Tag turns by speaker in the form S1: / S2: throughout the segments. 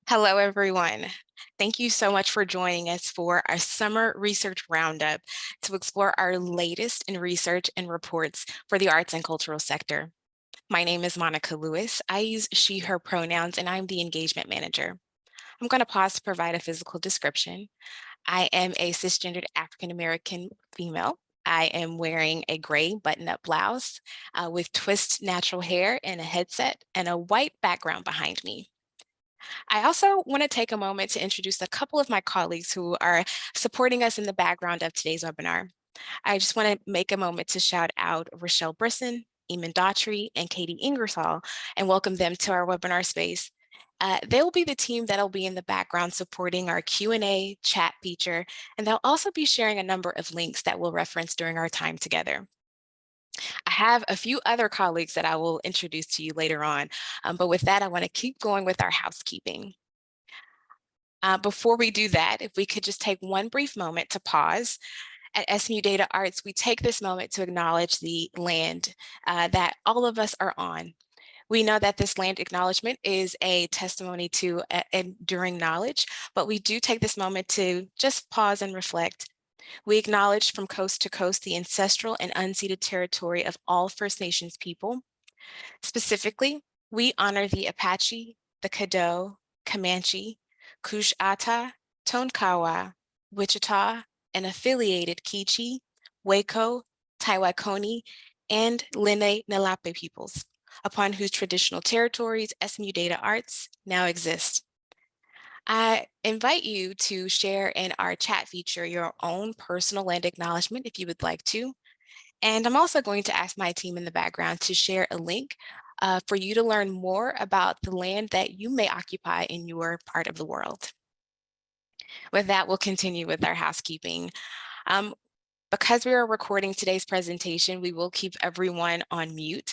S1: Hello, everyone. Thank you so much for joining us for our summer research roundup to explore our latest in research and reports for the arts and cultural sector. My name is Monica Lewis. I use she, her pronouns, and I'm the engagement manager. I'm going to pause to provide a physical description. I am a cisgendered African American female. I am wearing a gray button-up blouse with twist natural hair and a headset and a white background behind me. I also want to take a moment to introduce a couple of my colleagues who are supporting us in the background of today's webinar. I just want to make a moment to shout out Rochelle Brisson, Eamon Daughtry, and Katie Ingersoll, and welcome them to our webinar space. They'll be the team that'll be in the background supporting our Q&A chat feature, and they'll also be sharing a number of links that we'll reference during our time together. I have a few other colleagues that I will introduce to you later on, but with that, I want to keep going with our housekeeping. Before we do that, if we could just take one brief moment to pause. At SMU DataArts, we take this moment to acknowledge the land that all of us are on. We know that this land acknowledgement is a testimony to enduring knowledge, but we do take this moment to just pause and reflect. We acknowledge from coast to coast the ancestral and unceded territory of all First Nations people. Specifically, we honor the Apache, the Caddo, Comanche, Cushata, Tonkawa, Wichita, and affiliated Kichi, Waco, Taiwaikoni, and Lenni-Lenape peoples, upon whose traditional territories SMU DataArts now exist. I invite you to share in our chat feature your own personal land acknowledgement if you would like to. And I'm also going to ask my team in the background to share a link for you to learn more about the land that you may occupy in your part of the world. With that, we'll continue with our housekeeping. Because we are recording today's presentation, we will keep everyone on mute,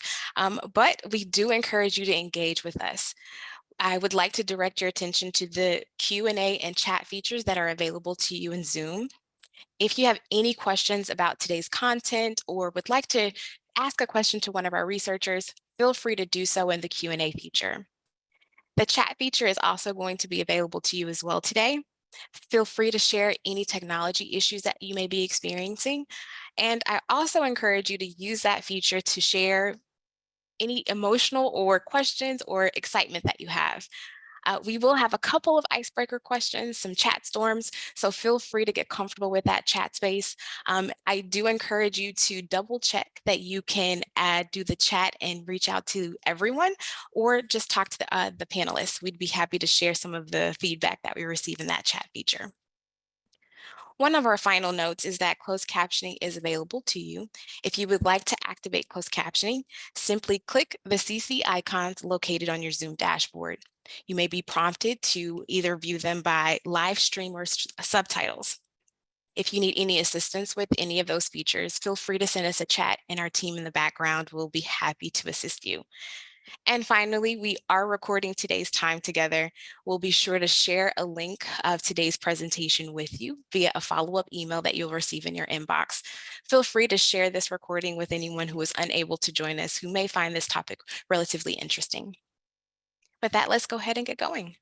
S1: but we do encourage you to engage with us. I would like to direct your attention to the Q&A and chat features that are available to you in Zoom. If you have any questions about today's content or would like to ask a question to one of our researchers, feel free to do so in the Q&A feature. The chat feature is also going to be available to you as well today. Feel free to share any technology issues that you may be experiencing. And I also encourage you to use that feature to share any emotional or questions or excitement that you have. We will have a couple of icebreaker questions, some chat storms, so feel free to get comfortable with that chat space. I do encourage you to double check that you can do the chat and reach out to everyone, or just talk to the panelists. We'd be happy to share some of the feedback that we receive in that chat feature. One of our final notes is that closed captioning is available to you. If you would like to activate closed captioning, simply click the CC icons located on your Zoom dashboard. You may be prompted to either view them by live stream or subtitles. If you need any assistance with any of those features, feel free to send us a chat and our team in the background will be happy to assist you. And finally, we are recording today's time together. We'll be sure to share a link of today's presentation with you via a follow-up email that you'll receive in your inbox. Feel free to share this recording with anyone who is unable to join us who may find this topic relatively interesting. With that, let's go ahead and get going.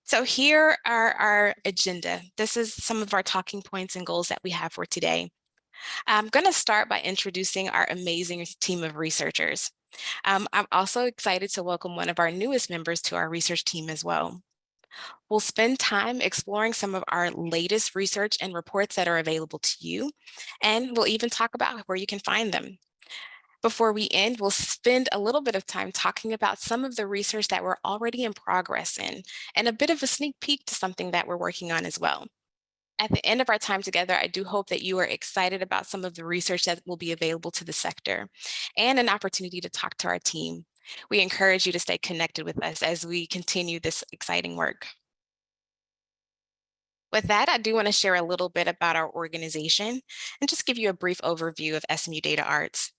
S1: So here are our agenda. This is some of our talking points and goals that we have for today. I'm going to start by introducing our amazing team of researchers. I'm also excited to welcome one of our newest members to our research team as well. We'll spend time exploring some of our latest research and reports that are available to you, and we'll even talk about where you can find them. Before we end, we'll spend a little bit of time talking about some of the research that we're already in progress in, and a bit of a sneak peek to something that we're working on as well. At the end of our time together, I do hope that you are excited about some of the research that will be available to the sector and an opportunity to talk to our team. We encourage you to stay connected with us as we continue this exciting work. With that, I do want to share a little bit about our organization and just give you a brief overview of SMU DataArts.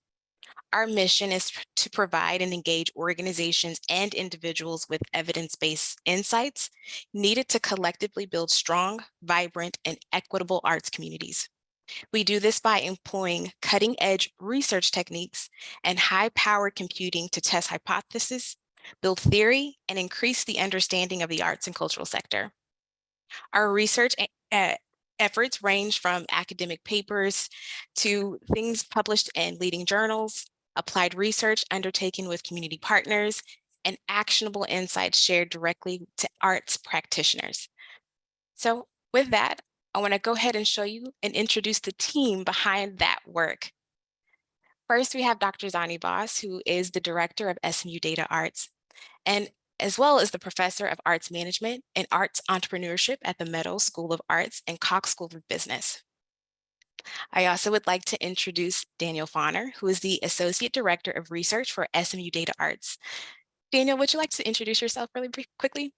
S1: Our mission is to provide and engage organizations and individuals with evidence-based insights needed to collectively build strong, vibrant, and equitable arts communities. We do this by employing cutting-edge research techniques and high-powered computing to test hypotheses, build theory, and increase the understanding of the arts and cultural sector. Our research efforts range from academic papers to things published in leading journals, applied research undertaken with community partners, and actionable insights shared directly to arts practitioners. So with that, I want to go ahead and show you and introduce the team behind that work. First, we have Dr. Zani Boss, who is the director of SMU DataArts, and as well as the professor of arts management and arts entrepreneurship at the Meadow School of Arts and Cox School of Business. I also would like to introduce Daniel Fauner, who is the associate director of research for SMU DataArts. Daniel, would you like to introduce yourself really quickly?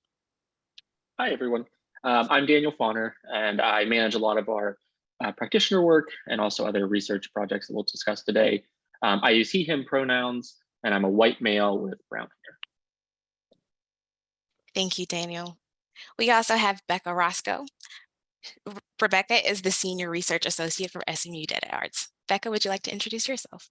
S2: Hi, everyone. I'm Daniel Fauner, and I manage a lot of our practitioner work and also other research projects that we'll discuss today. I use he, him pronouns, and I'm a white male with brown hair.
S1: Thank you, Daniel. We also have Becca Roscoe. Rebecca is the senior research associate for SMU DataArts. Becca, would you like to introduce yourself?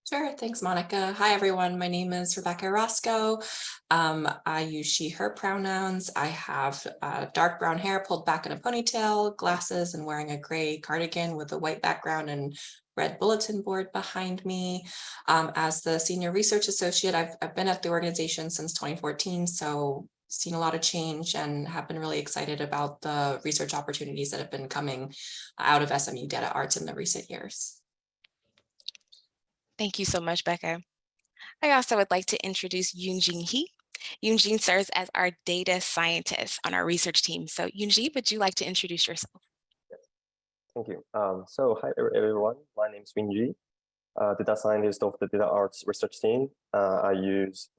S3: Sure, thanks, Monica. Hi, everyone. My name is Rebecca Roscoe. I use she, her pronouns. I have dark brown hair pulled back in a ponytail, glasses, and wearing a gray cardigan with a white background and red bulletin board behind me. As the senior research associate, I've been at the organization since 2014, so seen a lot of change and have been really excited about the research opportunities that have been coming out of SMU DataArts in the recent years.
S1: Thank you so much, Becca. I also would like to introduce Yoonjin Hee. Yoonjin serves as our data scientist on our research team. So Yoonjin, would you like to introduce yourself?
S4: Thank you. So hi everyone, my name is Winji, data scientist of the DataArts research team. I use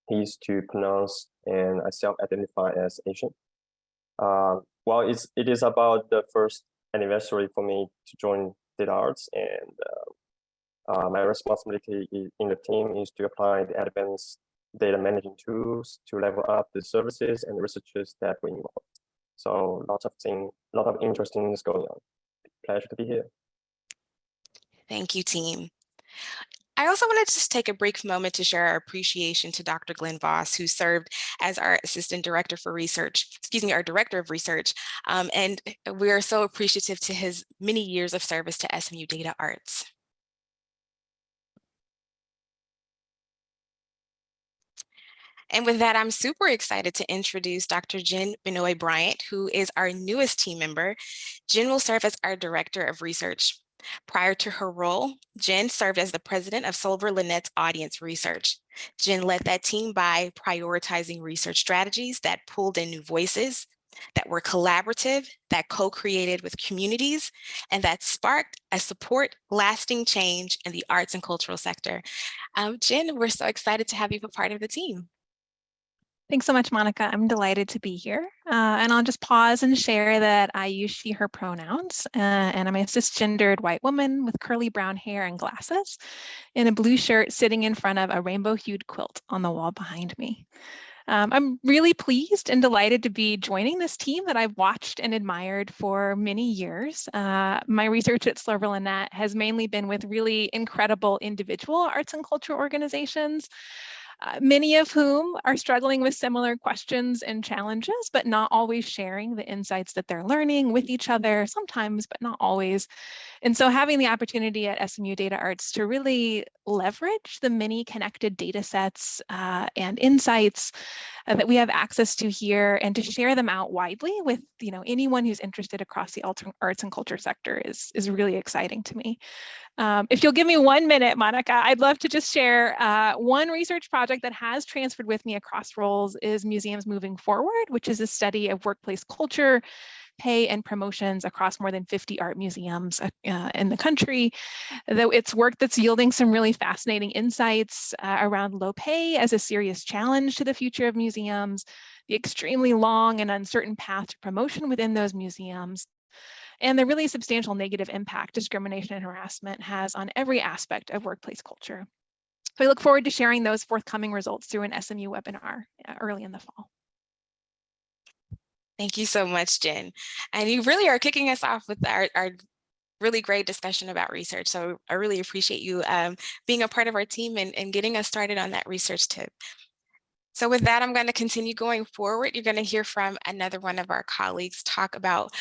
S4: he's to pronounce, and I self-identify as Asian. Well, it is about the first anniversary for me to join DataArts, and my responsibility in the team is to apply the advanced data managing tools to level up the services and the researchers that we involve. So lot of interesting things going on. Pleasure to be here.
S1: Thank you, team. I also wanted to just take a brief moment to share our appreciation to Dr. Glenn Voss, who served as our assistant director for research, our director of research. And we are so appreciative to his many years of service to SMU DataArts. And with that, I'm super excited to introduce Dr. Jen Benoit-Bryan, who is our newest team member. Jen will serve as our director of research. Prior to her role, Jen served as the president of Silver Linnett's audience research. Jen led that team by prioritizing research strategies that pulled in new voices, that were collaborative, that co-created with communities, and that sparked a lasting change in the arts and cultural sector. Jen, we're so excited to have you be part of the team.
S5: Thanks so much, Monica. I'm delighted to be here. And I'll just pause and share that I use she, her pronouns, and I'm a cisgendered white woman with curly brown hair and glasses in a blue shirt sitting in front of a rainbow-hued quilt on the wall behind me. I'm really pleased and delighted to be joining this team that I've watched and admired for many years. My research at Silver Linnett has mainly been with really incredible individual arts and culture organizations, many of whom are struggling with similar questions and challenges, but not always sharing the insights that they're learning with each other, sometimes, but not always. And so having the opportunity at SMU DataArts to really leverage the many connected data sets and insights that we have access to here, and to share them out widely with anyone who's interested across the arts and culture sector is really exciting to me. If you'll give me 1 minute, Monica, I'd love to just share one research project that has transferred with me across roles is Museums Moving Forward, which is a study of workplace culture, pay, and promotions across more than 50 art museums in the country. Though it's work that's yielding some really fascinating insights around low pay as a serious challenge to the future of museums, the extremely long and uncertain path to promotion within those museums, and the really substantial negative impact discrimination and harassment has on every aspect of workplace culture. So I look forward to sharing those forthcoming results through an SMU webinar early in the fall.
S1: Thank you so much, Jen. And you really are kicking us off with our really great discussion about research. So I really appreciate you being a part of our team and getting us started on that research tip. So with that, I'm going to continue going forward. You're going to hear from another one of our colleagues talk about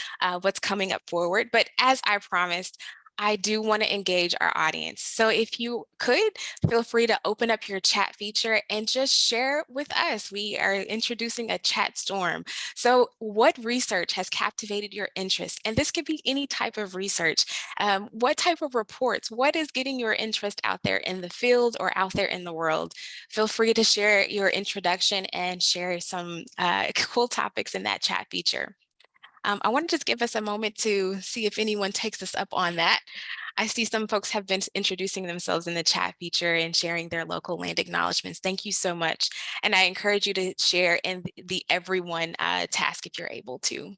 S1: what's coming up forward. But as I promised, I do want to engage our audience. So if you could, feel free to open up your chat feature and just share with us. We are introducing a chat storm. So what research has captivated your interest? And this could be any type of research. What type of reports? What is getting your interest out there in the field or out there in the world? Feel free to share your introduction and share some cool topics in that chat feature. I want to just give us a moment to see if anyone takes us up on that. I see some folks have been introducing themselves in the chat feature and sharing their local land acknowledgements. Thank you so much. And I encourage you to share in the everyone task if you're able to.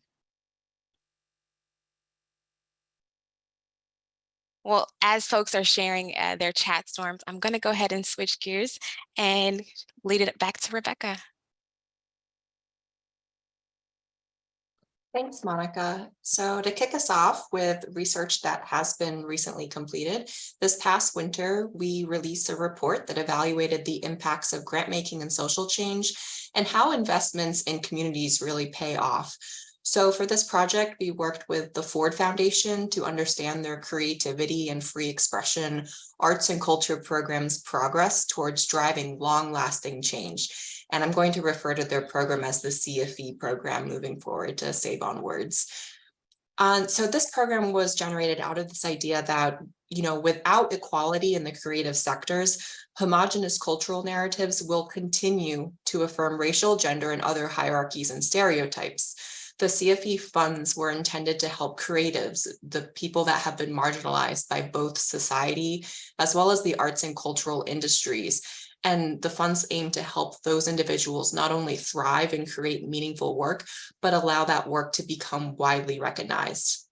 S1: Well, as folks are sharing their chat storms, I'm going to go ahead and switch gears and lead it back to Rebecca.
S3: Thanks, Monica. So to kick us off with research that has been recently completed, this past winter, we released a report that evaluated the impacts of grant making and social change and how investments in communities really pay off. So for this project, we worked with the Ford Foundation to understand their creativity and free expression, arts and culture programs' progress towards driving long-lasting change. And I'm going to refer to their program as the CFE program moving forward to save on words. So this program was generated out of this idea that, without equality in the creative sectors, homogenous cultural narratives will continue to affirm racial, gender, and other hierarchies and stereotypes. The CFE funds were intended to help creatives, the people that have been marginalized by both society as well as the arts and cultural industries. And the funds aim to help those individuals not only thrive and create meaningful work, but allow that work to become widely recognized.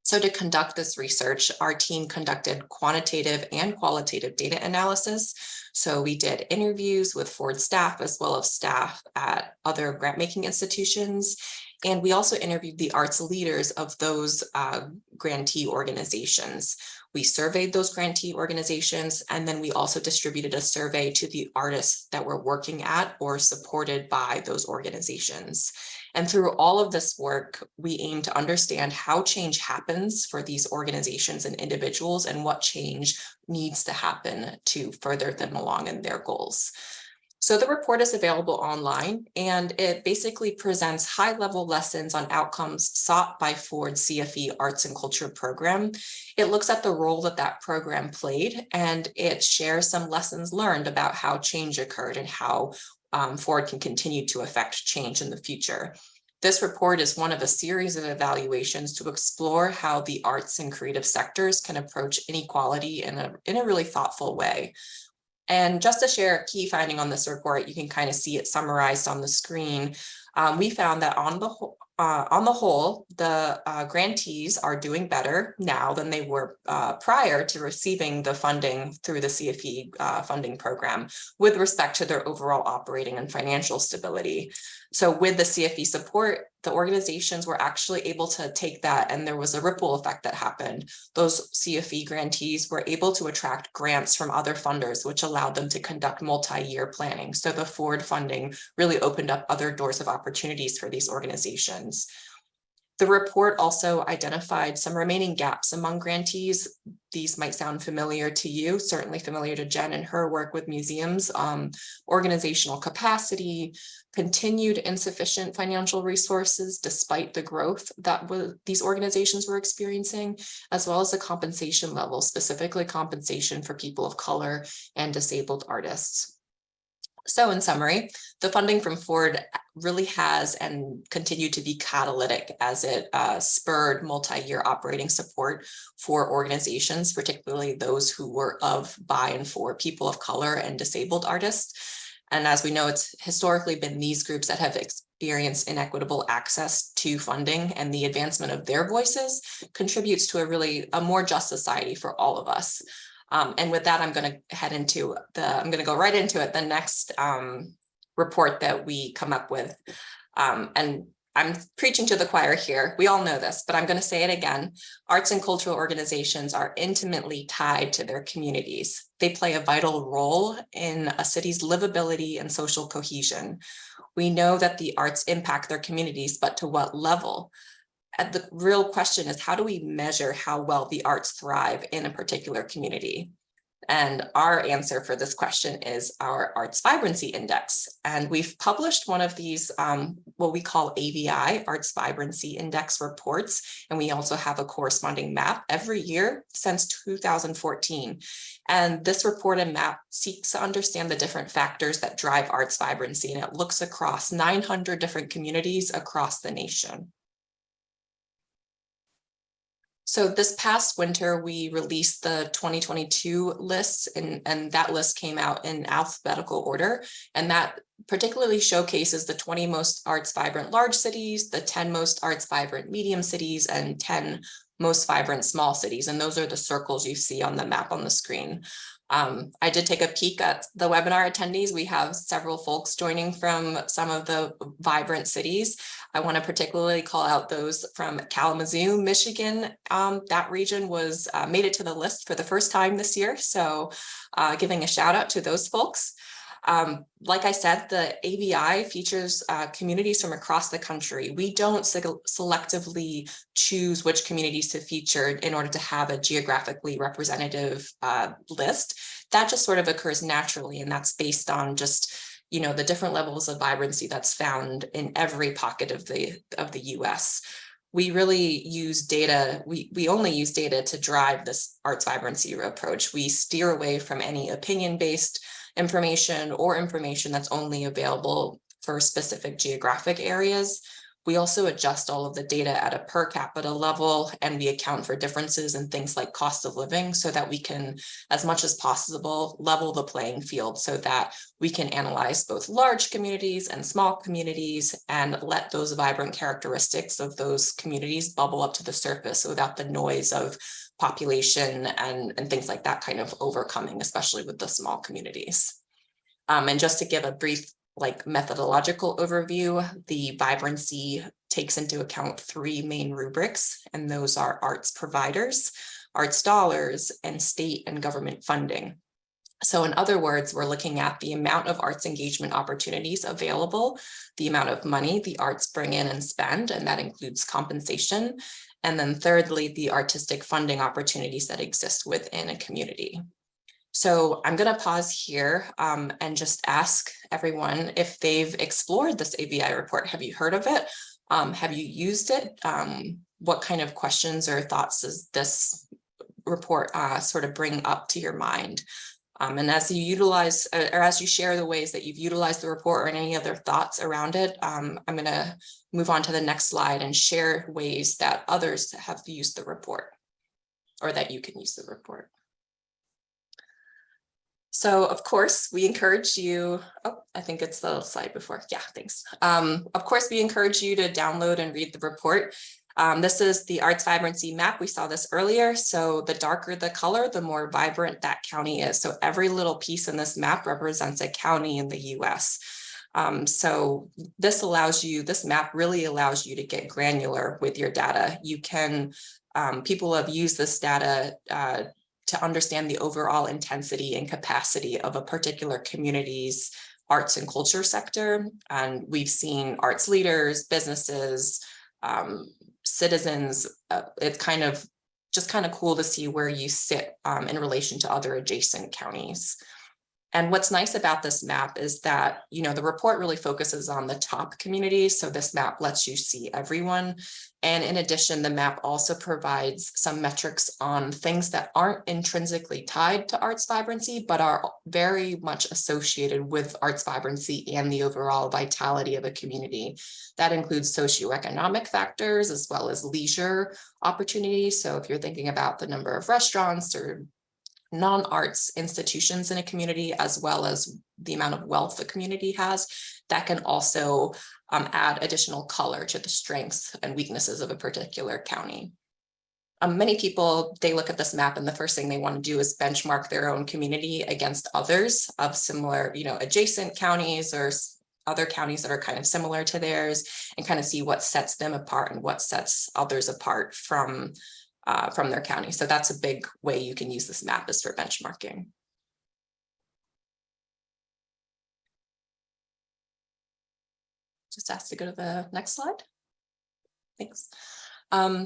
S3: So to conduct this research, our team conducted quantitative and qualitative data analysis. So we did interviews with Ford staff as well as staff at other grant-making institutions. And we also interviewed the arts leaders of those grantee organizations. We surveyed those grantee organizations, and then we also distributed a survey to the artists that were working at or supported by those organizations. And through all of this work, we aim to understand how change happens for these organizations and individuals and what change needs to happen to further them along in their goals. So the report is available online, and it basically presents high-level lessons on outcomes sought by Ford's CFE Arts and Culture program. It looks at the role that that program played, and it shares some lessons learned about how change occurred and how Ford can continue to affect change in the future. This report is one of a series of evaluations to explore how the arts and creative sectors can approach inequality in a really thoughtful way. And just to share a key finding on this report, you can kind of see it summarized on the screen. We found that on the whole, the grantees are doing better now than they were prior to receiving the funding through the CFE funding program with respect to their overall operating and financial stability. So with the CFE support, the organizations were actually able to take that, and there was a ripple effect that happened. Those CFE grantees were able to attract grants from other funders, which allowed them to conduct multi-year planning. So the Ford funding really opened up other doors of opportunities for these organizations. The report also identified some remaining gaps among grantees. These might sound familiar to you, certainly familiar to Jen and her work with museums. Organizational capacity, continued insufficient financial resources despite the growth that these organizations were experiencing, as well as the compensation level, specifically compensation for people of color and disabled artists. So in summary, the funding from Ford really has and continued to be catalytic as it spurred multi-year operating support for organizations, particularly those who were of, by, and for people of color and disabled artists. And as we know, it's historically been these groups that have experienced inequitable access to funding, and the advancement of their voices contributes to a more just society for all of us. And with that, I'm going to go right into it. The next report that we come up with, and I'm preaching to the choir here. We all know this, but I'm going to say it again. Arts and cultural organizations are intimately tied to their communities. They play a vital role in a city's livability and social cohesion. We know that the arts impact their communities, but to what level? And the real question is, how do we measure how well the arts thrive in a particular community? And our answer for this question is our Arts Vibrancy Index. And we've published one of these, what we call AVI, Arts Vibrancy Index reports. And we also have a corresponding map every year since 2014. And this report and map seeks to understand the different factors that drive arts vibrancy. And it looks across 900 different communities across the nation. So this past winter, we released the 2022 lists, and that list came out in alphabetical order. And that particularly showcases the 20 most arts vibrant large cities, the 10 most arts vibrant medium cities, and 10 most vibrant small cities. And those are the circles you see on the map on the screen. I did take a peek at the webinar attendees. We have several folks joining from some of the vibrant cities. I want to particularly call out those from Kalamazoo, Michigan. That region was made it to the list for the first time this year. So giving a shout out to those folks. Like I said, the AVI features communities from across the country. We don't selectively choose which communities to feature in order to have a geographically representative list. That just sort of occurs naturally, and that's based on just, you know, the different levels of vibrancy that's found in every pocket of the US. We really use data, we only use data to drive this arts vibrancy approach. We steer away from any opinion-based information or information that's only available for specific geographic areas. We also adjust all of the data at a per capita level, and we account for differences in things like cost of living so that we can, as much as possible, level the playing field so that we can analyze both large communities and small communities and let those vibrant characteristics of those communities bubble up to the surface without the noise of population and things like that kind of overcoming, especially with the small communities. And just to give a brief methodological overview, the vibrancy takes into account 3 main rubrics, and those are arts providers, arts dollars, and state and government funding. So in other words, we're looking at the amount of arts engagement opportunities available, the amount of money the arts bring in and spend, and that includes compensation. And then thirdly, the artistic funding opportunities that exist within a community. So I'm going to pause here and just ask everyone if they've explored this AVI report. Have you heard of it? Have you used it? What kind of questions or thoughts does this report sort of bring up to your mind? And as you utilize or as you share the ways that you've utilized the report or any other thoughts around it, I'm going to move on to the next slide and share ways that others have used the report or that you can use the report. So of course, we encourage you, I think it's the slide before. Yeah, thanks. Of course, we encourage you to download and read the report. This is the arts vibrancy map. We saw this earlier. So the darker the color, the more vibrant that county is. So every little piece in this map represents a county in the US. So this map really allows you to get granular with your data. You can, people have used this data to understand the overall intensity and capacity of a particular community's arts and culture sector. And we've seen arts leaders, businesses, citizens. It's kind of cool to see where you sit in relation to other adjacent counties. And what's nice about this map is that, you know, the report really focuses on the top communities. So this map lets you see everyone. And in addition, the map also provides some metrics on things that aren't intrinsically tied to arts vibrancy, but are very much associated with arts vibrancy and the overall vitality of a community. That includes socioeconomic factors as well as leisure opportunities. So if you're thinking about the number of restaurants or non-arts institutions in a community, as well as the amount of wealth the community has, that can also add additional color to the strengths and weaknesses of a particular county. Many people, they look at this map and the first thing they want to do is benchmark their own community against others of similar, you know, adjacent counties or other counties that are kind of similar to theirs and kind of see what sets them apart and what sets others apart from their county. So that's a big way you can use this map is for benchmarking. Just ask to go to the next slide. Thanks.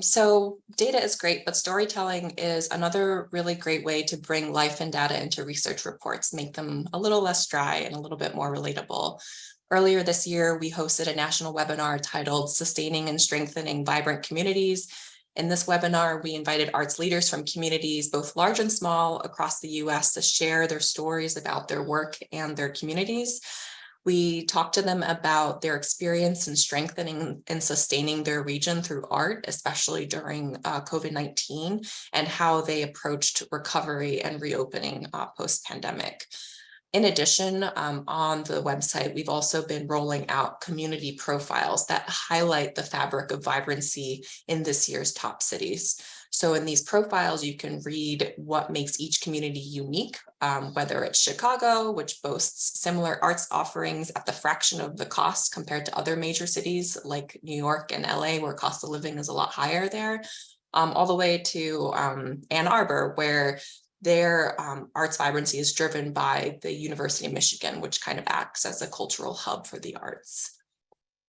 S3: So data is great, but storytelling is another really great way to bring life and data into research reports, make them a little less dry and a little bit more relatable. Earlier this year, we hosted a national webinar titled Sustaining and Strengthening Vibrant Communities. In this webinar, we invited arts leaders from communities, both large and small, across the US to share their stories about their work and their communities. We talked to them about their experience in strengthening and sustaining their region through art, especially during COVID-19, and how they approached recovery and reopening post-pandemic. In addition, on the website, we've also been rolling out community profiles that highlight the fabric of vibrancy in this year's top cities. So in these profiles, you can read what makes each community unique, whether it's Chicago, which boasts similar arts offerings at the fraction of the cost compared to other major cities like New York and LA, where cost of living is a lot higher there, all the way to Ann Arbor, where their arts vibrancy is driven by the University of Michigan, which kind of acts as a cultural hub for the arts.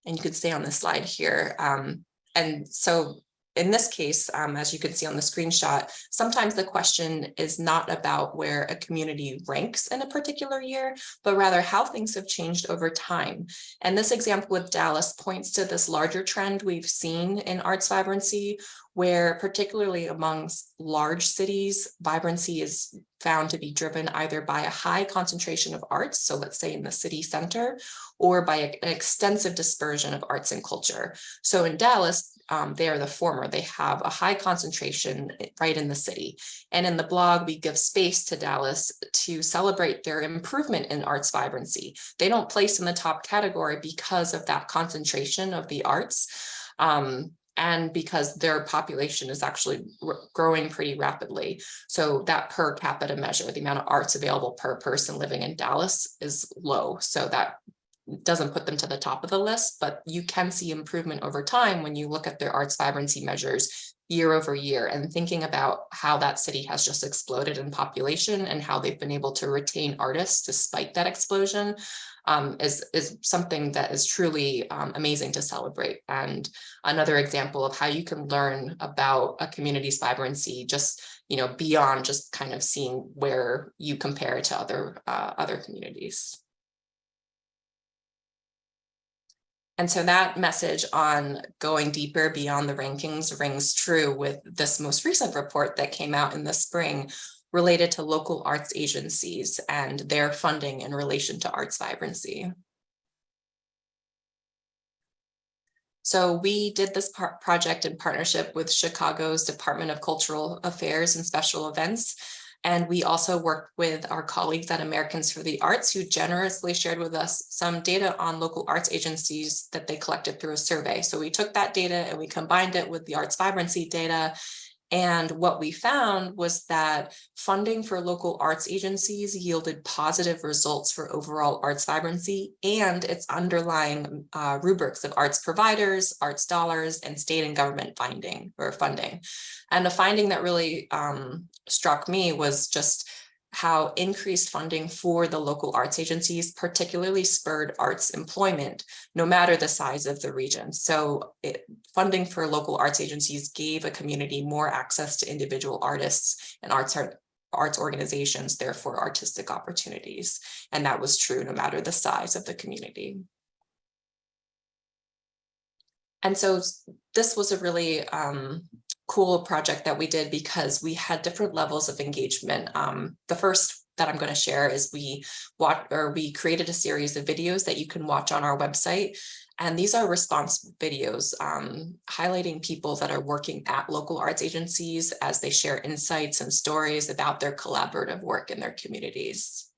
S3: And you can stay on this slide here. And so in this case, as you can see on the screenshot, sometimes the question is not about where a community ranks in a particular year, but rather how things have changed over time. And this example with Dallas points to this larger trend we've seen in arts vibrancy, where particularly amongst large cities, vibrancy is found to be driven either by a high concentration of arts, so let's say in the city center, or by an extensive dispersion of arts and culture. So in Dallas, they are the former. They have a high concentration right in the city. And in the blog, we give space to Dallas to celebrate their improvement in arts vibrancy. They don't place in the top category because of that concentration of the arts. And because their population is actually growing pretty rapidly. So that per capita measure, the amount of arts available per person living in Dallas is low. So that doesn't put them to the top of the list, but you can see improvement over time when you look at their arts vibrancy measures year over year and thinking about how that city has just exploded in population and how they've been able to retain artists despite that explosion. Is something that is truly amazing to celebrate. And another example of how you can learn about a community's vibrancy just, beyond just kind of seeing where you compare it to other communities. And so that message on going deeper beyond the rankings rings true with this most recent report that came out in the spring related to local arts agencies and their funding in relation to arts vibrancy. So we did this project in partnership with Chicago's Department of Cultural Affairs and Special Events. And we also worked with our colleagues at Americans for the Arts, who generously shared with us some data on local arts agencies that they collected through a survey. So we took that data and we combined it with the arts vibrancy data. And what we found was that funding for local arts agencies yielded positive results for overall arts vibrancy and its underlying rubrics of arts providers, arts dollars, and state and government funding. And the finding that really struck me was just how increased funding for the local arts agencies particularly spurred arts employment, no matter the size of the region. So funding for local arts agencies gave a community more access to individual artists and arts organizations, therefore artistic opportunities. And that was true no matter the size of the community. And so this was a really cool project that we did because we had different levels of engagement. The first that I'm going to share is we created a series of videos that you can watch on our website. And these are response videos highlighting people that are working at local arts agencies as they share insights and stories about their collaborative work in their communities.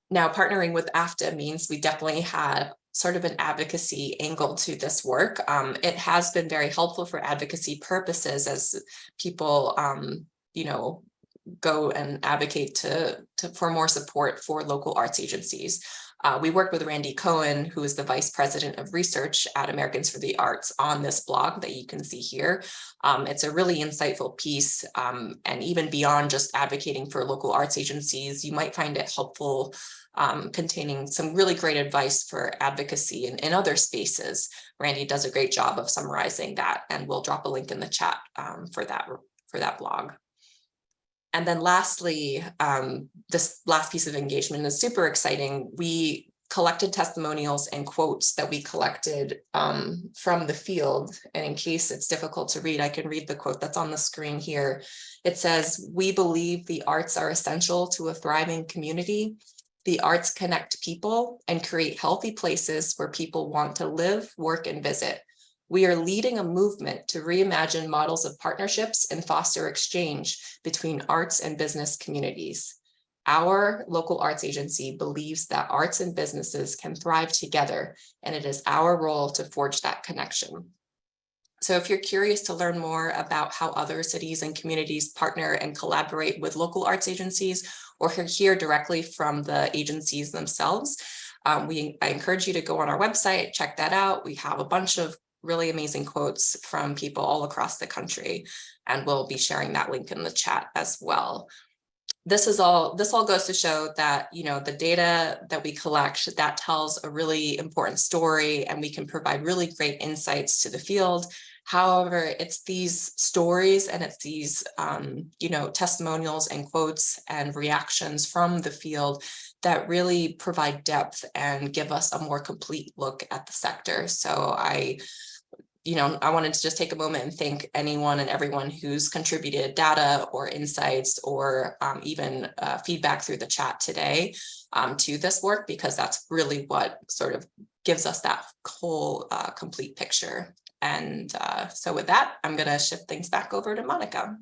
S3: Now, partnering with AFTA means we definitely had sort of an advocacy angle to this work. It has been very helpful for advocacy purposes as people, go and advocate for more support for local arts agencies. We worked with Randy Cohen, who is the Vice President of Research at Americans for the Arts, on this blog that you can see here. It's a really insightful piece, and even beyond just advocating for local arts agencies, you might find it helpful, containing some really great advice for advocacy in other spaces. Randy does a great job of summarizing that, and we'll drop a link in the chat for that blog. And then lastly, this last piece of engagement is super exciting. We collected testimonials and quotes that we collected from the field. And in case it's difficult to read, I can read the quote that's on the screen here. It says, "We believe the arts are essential to a thriving community. The arts connect people and create healthy places where people want to live, work, and visit. We are leading a movement to reimagine models of partnerships and foster exchange between arts and business communities. Our local arts agency believes that arts and businesses can thrive together, and it is our role to forge that connection." So if you're curious to learn more about how other cities and communities partner and collaborate with local arts agencies, or hear directly from the agencies themselves, I encourage you to go on our website, check that out. We have a bunch of really amazing quotes from people all across the country, and we'll be sharing that link in the chat as well. This all goes to show that, you know, the data that we collect, that tells a really important story, and we can provide really great insights to the field. However, it's these stories and it's these you know, testimonials and quotes and reactions from the field that really provide depth and give us a more complete look at the sector. So I wanted to just take a moment and thank anyone and everyone who's contributed data or insights or even feedback through the chat today to this work, because that's really what sort of gives us that whole complete picture. And so with that, I'm going to shift things back over to Monica.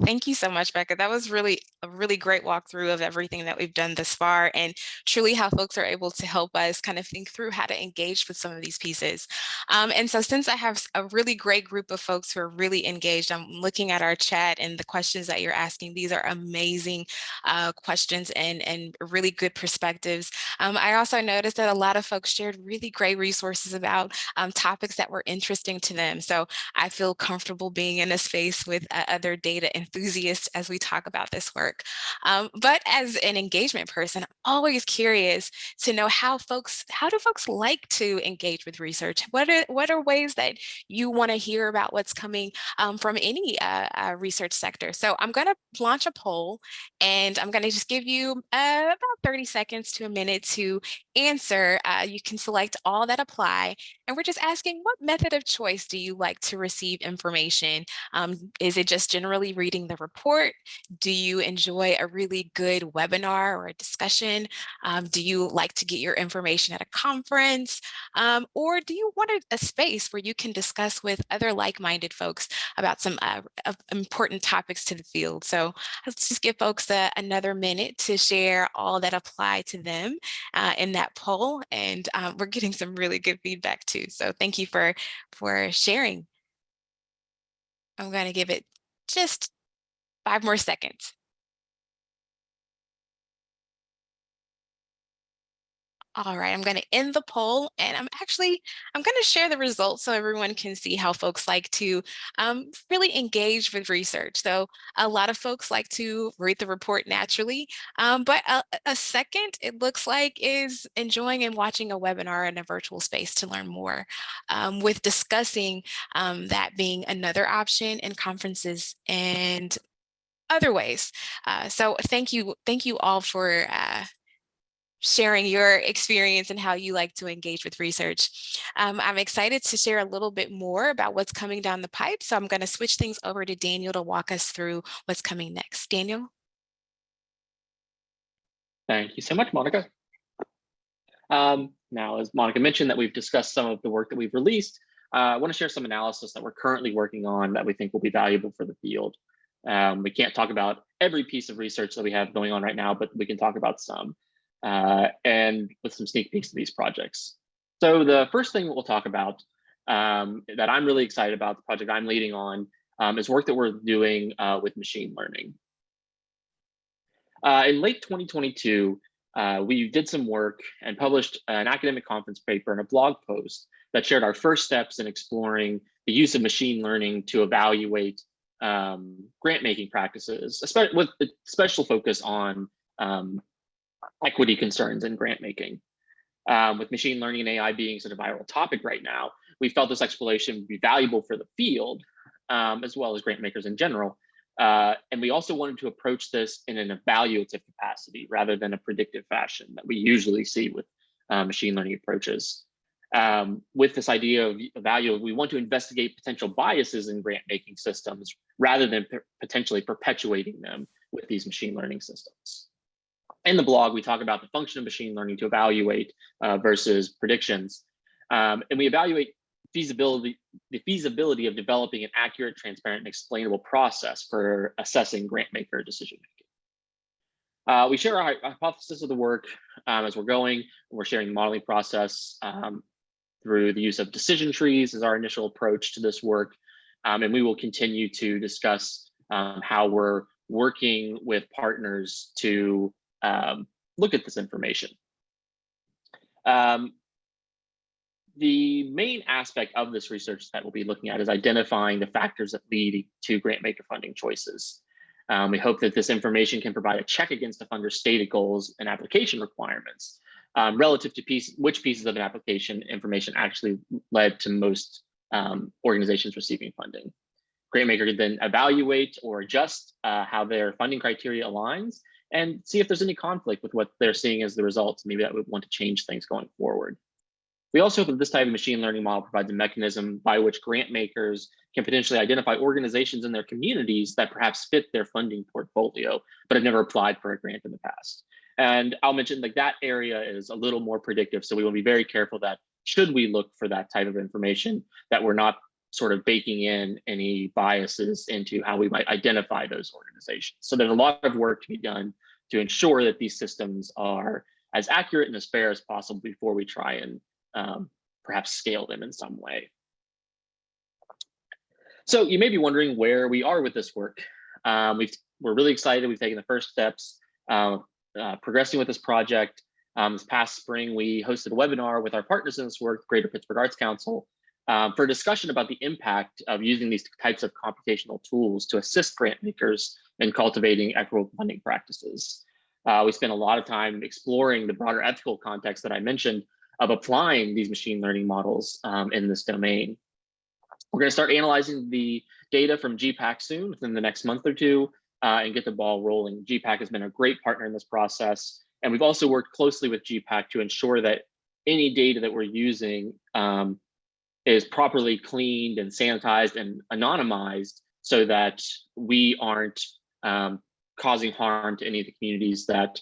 S1: Thank you so much, Becca. That was really a really great walkthrough of everything that we've done thus far, and truly how folks are able to help us kind of think through how to engage with some of these pieces. And so since I have a really great group of folks who are really engaged, I'm looking at our chat and the questions that you're asking. These are amazing questions and really good perspectives. I also noticed that a lot of folks shared really great resources about topics that were interesting to them. So I feel comfortable being in a space with other data enthusiasts as we talk about this work. But as an engagement person, I'm always curious to know how do folks like to engage with research? What are ways that you want to hear about what's coming from any research sector? So I'm going to launch a poll, and I'm going to just give you about 30 seconds to a minute to answer. You can select all that apply, and we're just asking, what method of choice do you like to receive information? Is it just generally reading the report? Do you enjoy a really good webinar or a discussion? Do you like to get your information at a conference? Or do you want a space where you can discuss with other like-minded folks about some important topics to the field? So let's just give folks another minute to share all that apply to them in that poll. And we're getting some really good feedback too. So thank you for sharing. I'm going to give it just 5 more seconds. All right, I'm going to end the poll, and I'm going to share the results so everyone can see how folks like to really engage with research. So a lot of folks like to read the report naturally, but a second, it looks like, is enjoying and watching a webinar in a virtual space to learn more, with discussing that being another option in conferences and other ways. So thank you all for sharing your experience and how you like to engage with research. I'm excited to share a little bit more about what's coming down the pipe. So I'm going to switch things over to Daniel to walk us through what's coming next. Daniel?
S2: Thank you so much, Monica. Now, as Monica mentioned, that we've discussed some of the work that we've released, I want to share some analysis that we're currently working on that we think will be valuable for the field. We can't talk about every piece of research that we have going on right now, but we can talk about some. And with some sneak peeks to these projects. So the first thing that we'll talk about that I'm really excited about, the project I'm leading on, is work that we're doing with machine learning. In late 2022, we did some work and published an academic conference paper and a blog post that shared our first steps in exploring the use of machine learning to evaluate grant-making practices, with a special focus on equity concerns in grant-making. With machine learning and AI being such a viral topic right now, we felt this exploration would be valuable for the field, as well as grant-makers in general. And we also wanted to approach this in an evaluative capacity rather than a predictive fashion that we usually see with machine learning approaches. With this idea of value, we want to investigate potential biases in grant-making systems rather than potentially perpetuating them with these machine learning systems. In the blog, we talk about the function of machine learning to evaluate versus predictions. And we evaluate the feasibility of developing an accurate, transparent, and explainable process for assessing grant-maker decision-making. We share our hypothesis of the work as we're going. We're sharing the modeling process through the use of decision trees as our initial approach to this work. And we will continue to discuss how we're working with partners to look at this information. The main aspect of this research that we'll be looking at is identifying the factors that lead to grant-maker funding choices. We hope that this information can provide a check against the funder's stated goals and application requirements relative to which pieces of an application information actually led to most organizations receiving funding. Grantmaker could then evaluate or adjust how their funding criteria aligns and see if there's any conflict with what they're seeing as the results. Maybe that would want to change things going forward. We also hope that this type of machine learning model provides a mechanism by which grant makers can potentially identify organizations in their communities that perhaps fit their funding portfolio, but have never applied for a grant in the past. And I'll mention like that area is a little more predictive. So we will be very careful that should we look for that type of information, that we're not sort of baking in any biases into how we might identify those organizations. So there's a lot of work to be done to ensure that these systems are as accurate and as fair as possible before we try and perhaps scale them in some way. So you may be wondering where we are with this work. We're really excited. We've taken the first steps progressing with this project. This past spring, we hosted a webinar with our partners in this work, Greater Pittsburgh Arts Council, for a discussion about the impact of using these types of computational tools to assist grant makers in cultivating equitable funding practices. We spent a lot of time exploring the broader ethical context that I mentioned of applying these machine learning models in this domain. We're going to start analyzing the data from GPAC soon, within the next month or two, and get the ball rolling. GPAC has been a great partner in this process, and we've also worked closely with GPAC to ensure that any data that we're using is properly cleaned and sanitized and anonymized so that we aren't causing harm to any of the communities that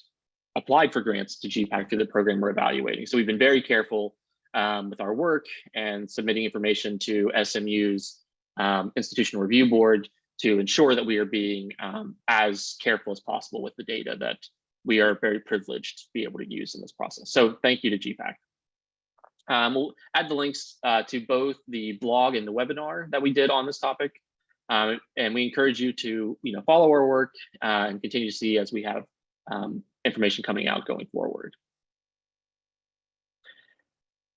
S2: applied for grants to GPAC through the program we're evaluating. So we've been very careful with our work and submitting information to SMU's Institutional Review Board to ensure that we are being as careful as possible with the data that we are very privileged to be able to use in this process. So thank you to GPAC. We'll add the links to both the blog and the webinar that we did on this topic. And we encourage you to follow our work and continue to see as we have information coming out going forward.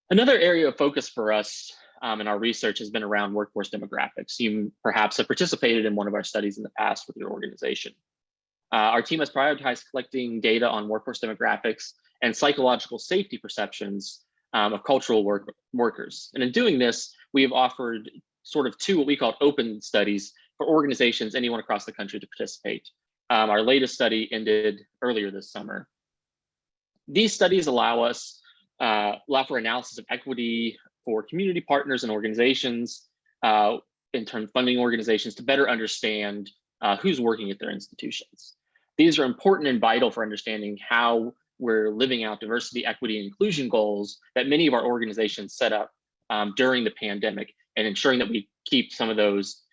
S2: Another area of focus for us in our research has been around workforce demographics. You perhaps have participated in one of our studies in the past with your organization. Our team has prioritized collecting data on workforce demographics and psychological safety perceptions of cultural workers. And in doing this, we have offered sort of two what we call open studies for organizations, anyone across the country to participate. Our latest study ended earlier this summer. These studies allow for analysis of equity for community partners and organizations, in terms of funding organizations, to better understand who's working at their institutions. These are important and vital for understanding how we're living out diversity, equity, and inclusion goals that many of our organizations set up during the pandemic, and ensuring that we keep some of those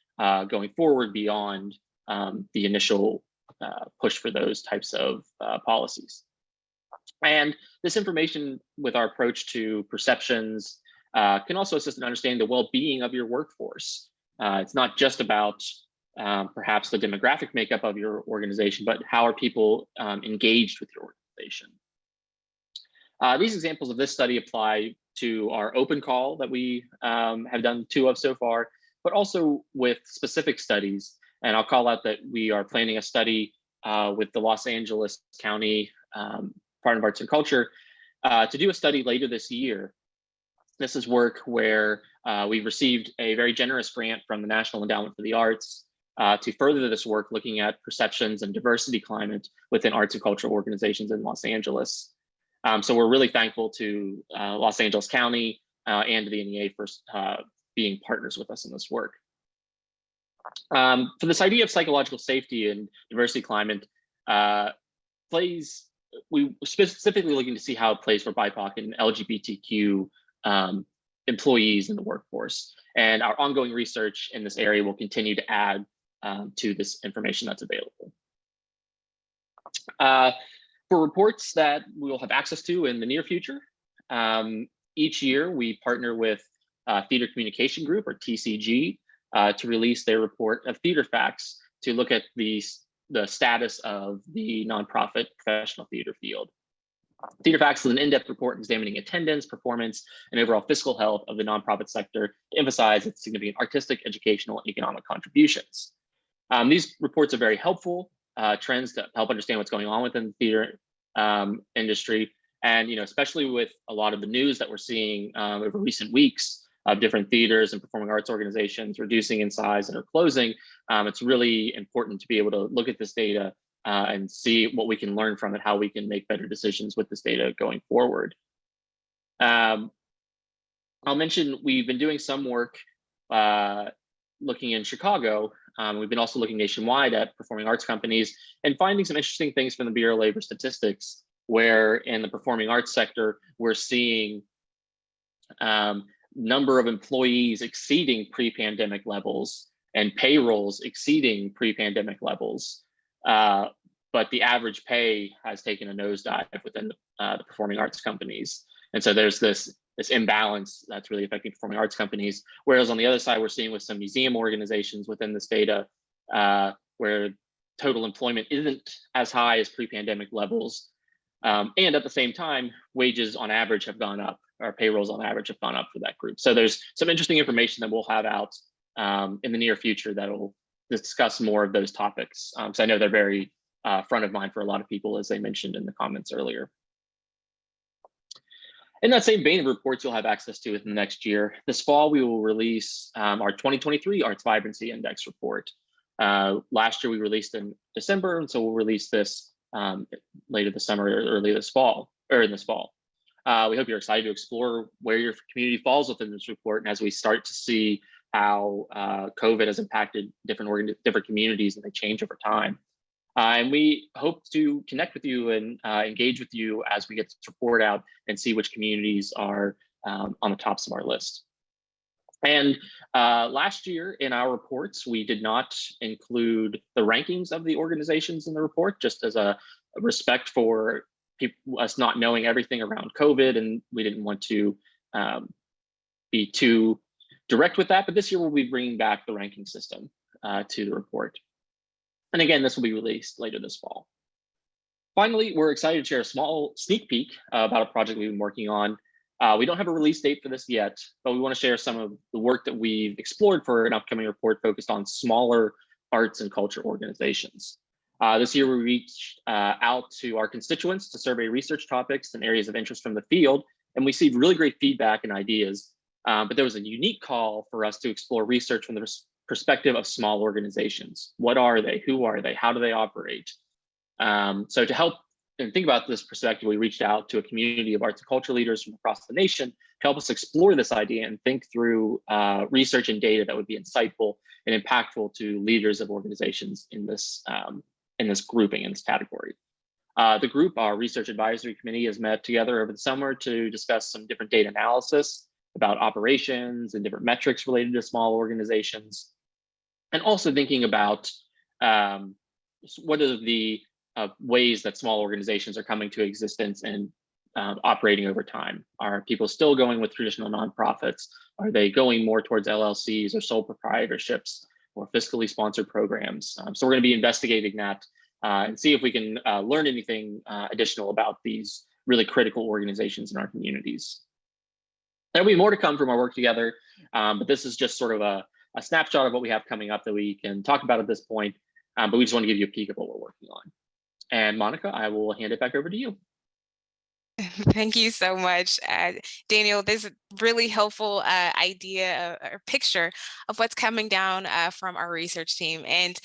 S2: going forward beyond the initial push for those types of policies. And this information with our approach to perceptions can also assist in understanding the well-being of your workforce. It's not just about perhaps the demographic makeup of your organization, but how are people engaged with your organization. These examples of this study apply to our open call that we have done 2 of so far, but also with specific studies. And I'll call out that we are planning a study with the Los Angeles County Department of Arts and Culture to do a study later this year. This is work where we've received a very generous grant from the National Endowment for the Arts to further this work, looking at perceptions and diversity climate within arts and cultural organizations in Los Angeles. So we're really thankful to Los Angeles County and the NEA for being partners with us in this work. For this idea of psychological safety and diversity climate we specifically looking to see how it plays for BIPOC and LGBTQ employees in the workforce. And our ongoing research in this area will continue to add to this information that's available. For reports that we will have access to in the near future, each year we partner with Theater Communication Group, or TCG, to release their report of theater facts to look at the status of the nonprofit professional theater field. Theater Facts is an in-depth report examining attendance, performance, and overall fiscal health of the nonprofit sector to emphasize its significant artistic, educational, and economic contributions. These reports are very helpful trends to help understand what's going on within the theater industry, and especially with a lot of the news that we're seeing over recent weeks of different theaters and performing arts organizations reducing in size and or closing. It's really important to be able to look at this data and see what we can learn from it, how we can make better decisions with this data going forward. I'll mention we've been doing some work looking in Chicago. We've been also looking nationwide at performing arts companies and finding some interesting things from the Bureau of Labor Statistics, where in the performing arts sector, we're seeing number of employees exceeding pre-pandemic levels and payrolls exceeding pre-pandemic levels. But the average pay has taken a nosedive within the performing arts companies. And so there's this imbalance that's really affecting performing arts companies. Whereas on the other side, we're seeing with some museum organizations within this data where total employment isn't as high as pre-pandemic levels. And at the same time, wages on average have gone up, or payrolls on average have gone up for that group. So there's some interesting information that we'll have out in the near future that will discuss more of those topics. So I know they're very front of mind for a lot of people, as they mentioned in the comments earlier. In that same vein of reports you'll have access to within the next year, this fall we will release our 2023 Arts Vibrancy Index report. Last year we released in December, and so we'll release this later this summer or early this fall, or in this fall. We hope you're excited to explore where your community falls within this report, and as we start to see how COVID has impacted different communities and they change over time. And we hope to connect with you and engage with you as we get this report out and see which communities are on the tops of our list. And last year in our reports, we did not include the rankings of the organizations in the report, just as a respect for us not knowing everything around COVID, and we didn't want to be too direct with that. But this year we'll be bringing back the ranking system to the report. And again, this will be released later this fall. Finally, we're excited to share a small sneak peek about a project we've been working on. We don't have a release date for this yet, but we want to share some of the work that we've explored for an upcoming report focused on smaller arts and culture organizations. This year, we reached out to our constituents to survey research topics and areas of interest from the field, and we received really great feedback and ideas. But there was a unique call for us to explore research from the perspective of small organizations. What are they? Who are they? How do they operate? So to help and think about this perspective, we reached out to a community of arts and culture leaders from across the nation to help us explore this idea and think through research and data that would be insightful and impactful to leaders of organizations in this grouping, in this category. The group, our research advisory committee, has met together over the summer to discuss some different data analysis about operations and different metrics related to small organizations, and also thinking about what are the ways that small organizations are coming to existence and operating over time. Are people still going with traditional nonprofits? Are they going more towards LLCs or sole proprietorships or fiscally sponsored programs? So we're going to be investigating that and see if we can learn anything additional about these really critical organizations in our communities. There'll be more to come from our work together, but this is just sort of a snapshot of what we have coming up that we can talk about at this point, but we just want to give you a peek of what we're working on. And Monica, I will hand it back over to you.
S1: Thank you so much, Daniel. This is really helpful idea or picture of what's coming down from our research team. And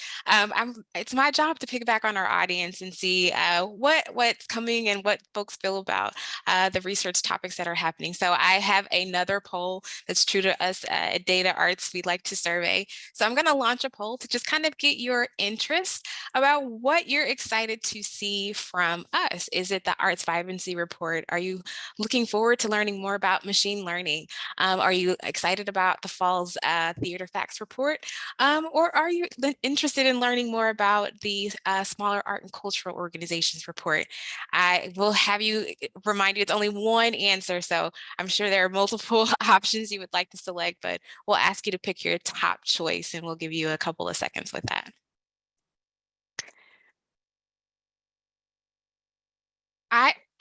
S1: it's my job to pick back on our audience and see what's coming and what folks feel about the research topics that are happening. So I have another poll that's true to us at DataArts. We'd like to survey. So I'm going to launch a poll to just kind of get your interest about what you're excited to see from us. Is it the Arts Vibrancy Report? Are you looking forward to learning more about machine learning? Are you excited about the fall's Theater Facts Report? Or are you interested in learning more about the Smaller Art and Cultural Organizations Report? I will have you remind you it's only one answer, so I'm sure there are multiple options you would like to select, but we'll ask you to pick your top choice and we'll give you a couple of seconds with that.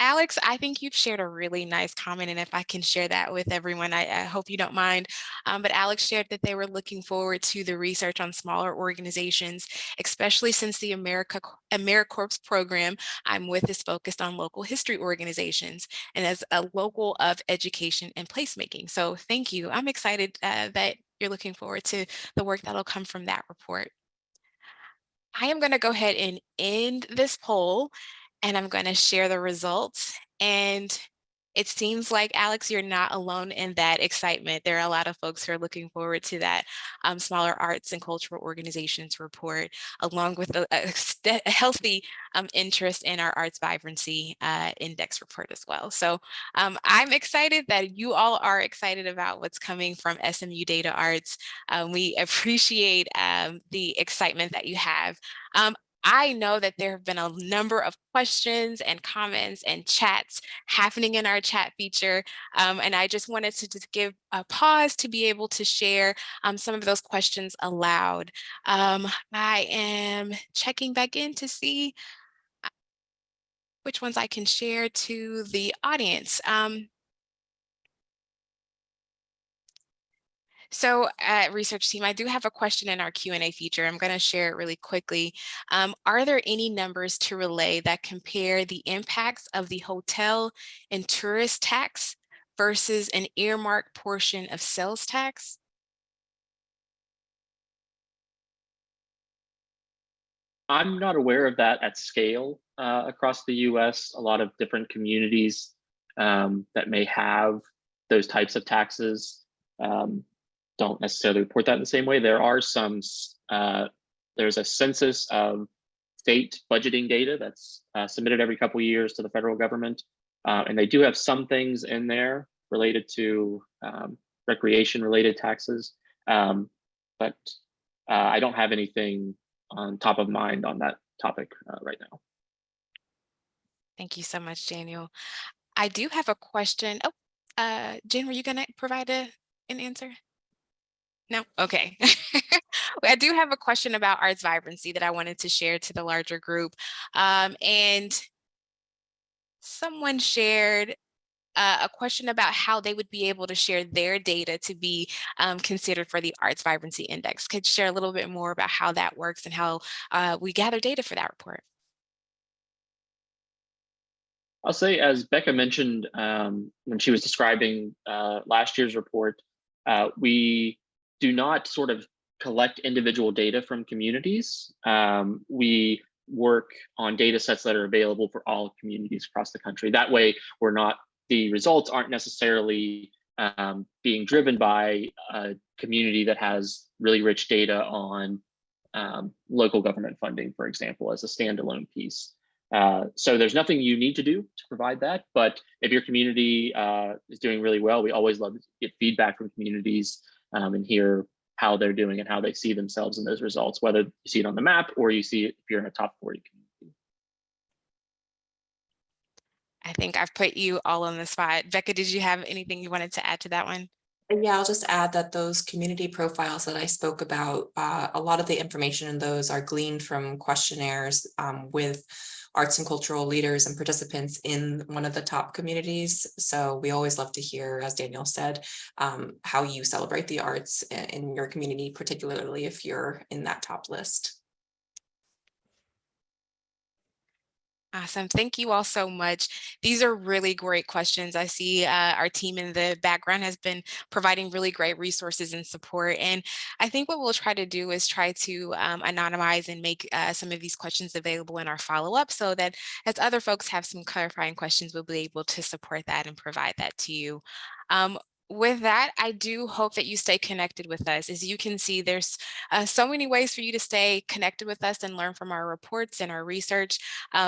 S1: Alex, I think you've shared a really nice comment, and if I can share that with everyone, I hope you don't mind. But Alex shared that they were looking forward to the research on smaller organizations, especially since the AmeriCorps program I'm with is focused on local history organizations and as a local of education and placemaking. So thank you. I'm excited that you're looking forward to the work that'll come from that report. I am going to go ahead and end this poll, and I'm going to share the results. And it seems like, Alex, you're not alone in that excitement. There are a lot of folks who are looking forward to that Smaller Arts and Cultural Organizations report, along with a healthy interest in our Arts Vibrancy Index report as well. So I'm excited that you all are excited about what's coming from SMU DataArts. We appreciate the excitement that you have. I know that there have been a number of questions and comments and chats happening in our chat feature, and I just wanted to just give a pause to be able to share some of those questions aloud. I am checking back in to see which ones I can share to the audience. So research team, I do have a question in our Q&A feature. I'm going to share it really quickly. Are there any numbers to relay that compare the impacts of the hotel and tourist tax versus an earmarked portion of sales tax?
S2: I'm not aware of that at scale across the US. A lot of different communities that may have those types of taxes don't necessarily report that in the same way. There are some, there's a census of state budgeting data that's submitted every couple of years to the federal government. And they do have some things in there related to recreation related taxes. But I don't have anything on top of mind on that topic right now.
S1: Thank you so much, Daniel. I do have a question. Oh, Jen, were you going to provide an answer? No? Okay. I do have a question about arts vibrancy that I wanted to share to the larger group. And someone shared a question about how they would be able to share their data to be considered for the Arts Vibrancy Index. Could you share a little bit more about how that works and how we gather data for that report?
S2: I'll say, as Becca mentioned when she was describing last year's report, we do not sort of collect individual data from communities. We work on data sets that are available for all communities across the country. That way, the results aren't necessarily being driven by a community that has really rich data on local government funding, for example, as a standalone piece. So there's nothing you need to do to provide that, but if your community is doing really well, we always love to get feedback from communities and hear how they're doing and how they see themselves in those results, whether you see it on the map or you see it if you're in a top 40 community.
S1: I think I've put you all on the spot. Becca, did you have anything you wanted to add to that one?
S3: Yeah, I'll just add that those community profiles that I spoke about, a lot of the information in those are gleaned from questionnaires with arts and cultural leaders and participants in one of the top communities. So we always love to hear, as Daniel said, how you celebrate the arts in your community, particularly if you're in that top list.
S1: Awesome. Thank you all so much. These are really great questions. I see our team in the background has been providing really great resources and support. And I think what we'll try to do is try to anonymize and make some of these questions available in our follow-up so that as other folks have some clarifying questions, we'll be able to support that and provide that to you. With that, I do hope that you stay connected with us. As you can see, there's so many ways for you to stay connected with us and learn from our reports and our research.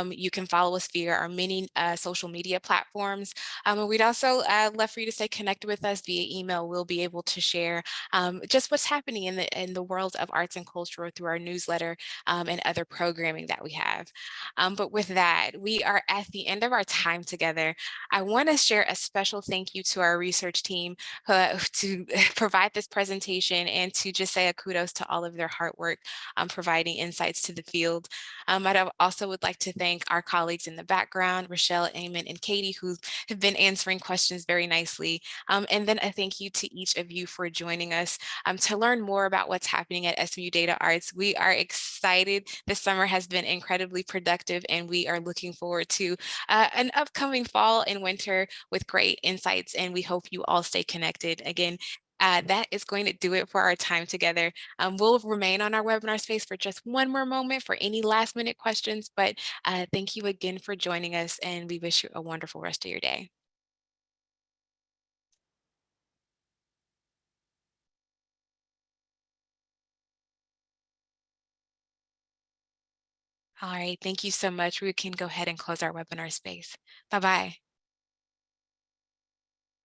S1: You can follow us via our many social media platforms. And we'd also love for you to stay connected with us via email. We'll be able to share just what's happening in the world of arts and culture through our newsletter and other programming that we have. But with that, we are at the end of our time together. I want to share a special thank you to our research team to provide this presentation and to just say a kudos to all of their hard work providing insights to the field. I also would like to thank our colleagues in the background, Rochelle, Eamon, and Katie, who have been answering questions very nicely. And then a thank you to each of you for joining us to learn more about what's happening at SMU DataArts. We are excited. This summer has been incredibly productive, and we are looking forward to an upcoming fall and winter with great insights, and we hope you all stay connected. Again, that is going to do it for our time together. We'll remain on our webinar space for just one more moment for any last minute questions, but thank you again for joining us, and we wish you a wonderful rest of your day. All right, thank you so much. We can go ahead and close our webinar space. Bye-bye.